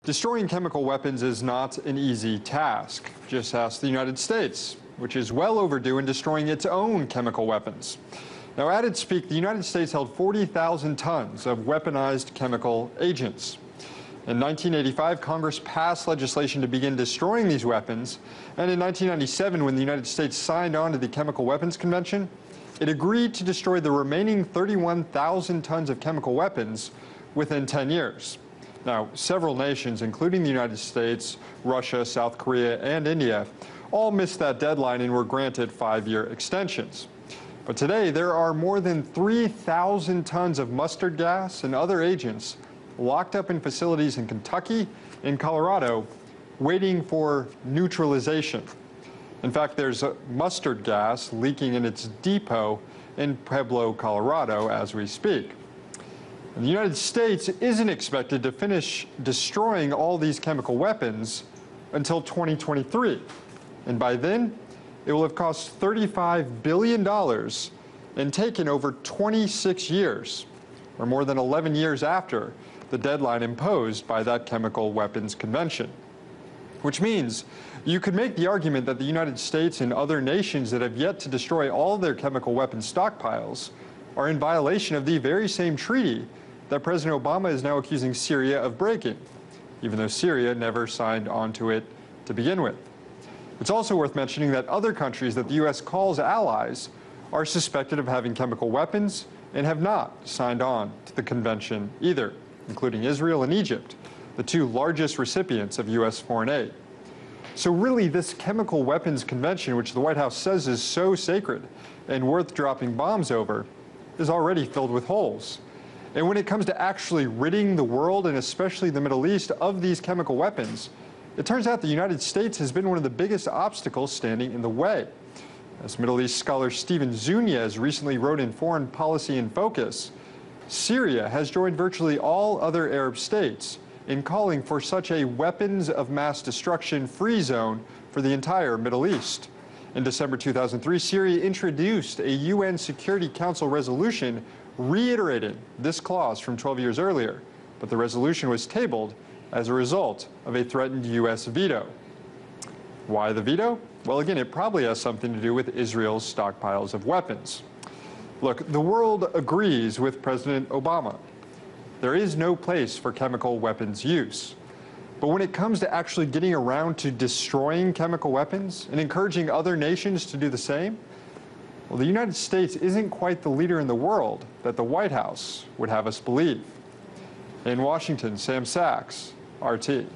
Destroying chemical weapons is not an easy task. Just ask the United States, which is well overdue in destroying its own chemical weapons. Now, at its peak, the United States held 40,000 tons of weaponized chemical agents. In 1985, Congress passed legislation to begin destroying these weapons, and in 1997, when the United States signed on to the Chemical Weapons Convention, it agreed to destroy the remaining 31,000 tons of chemical weapons within 10 years. Now, several nations, including the United States, Russia, South Korea, and India, all missed that deadline and were granted 5-year extensions. But today, there are more than 3,000 tons of mustard gas and other agents locked up in facilities in Kentucky and Colorado, waiting for neutralization. In fact, there's mustard gas leaking in its depot in Pueblo, Colorado, as we speak. And the United States isn't expected to finish destroying all these chemical weapons until 2023. And by then, it will have cost $35 billion and taken over 26 years, or more than 11 years after the deadline imposed by that Chemical Weapons Convention. Which means you could make the argument that the United States and other nations that have yet to destroy all their chemical weapons stockpiles are in violation of the very same treaty that President Obama is now accusing Syria of breaking, even though Syria never signed onto it to begin with. It's also worth mentioning that other countries that the U.S. calls allies are suspected of having chemical weapons and have not signed on to the convention either, including Israel and Egypt, the two largest recipients of U.S. foreign aid. So really, this chemical weapons convention, which the White House says is so sacred and worth dropping bombs over, is already filled with holes. And when it comes to actually ridding the world, and especially the Middle East, of these chemical weapons, it turns out the United States has been one of the biggest obstacles standing in the way. As Middle East scholar Stephen Zuniez recently wrote in Foreign Policy in Focus, Syria has joined virtually all other Arab states in calling for such a weapons of mass destruction free zone for the entire Middle East. In December 2003, Syria introduced a UN Security Council resolution reiterating this clause from 12 years earlier, but the resolution was tabled as a result of a threatened U.S. veto. Why the veto? Well, again, it probably has something to do with Israel's stockpiles of weapons. Look, the world agrees with President Obama. There is no place for chemical weapons use. But when it comes to actually getting around to destroying chemical weapons and encouraging other nations to do the same, well, the United States isn't quite the leader in the world that the White House would have us believe. In Washington, Sam Sacks, RT.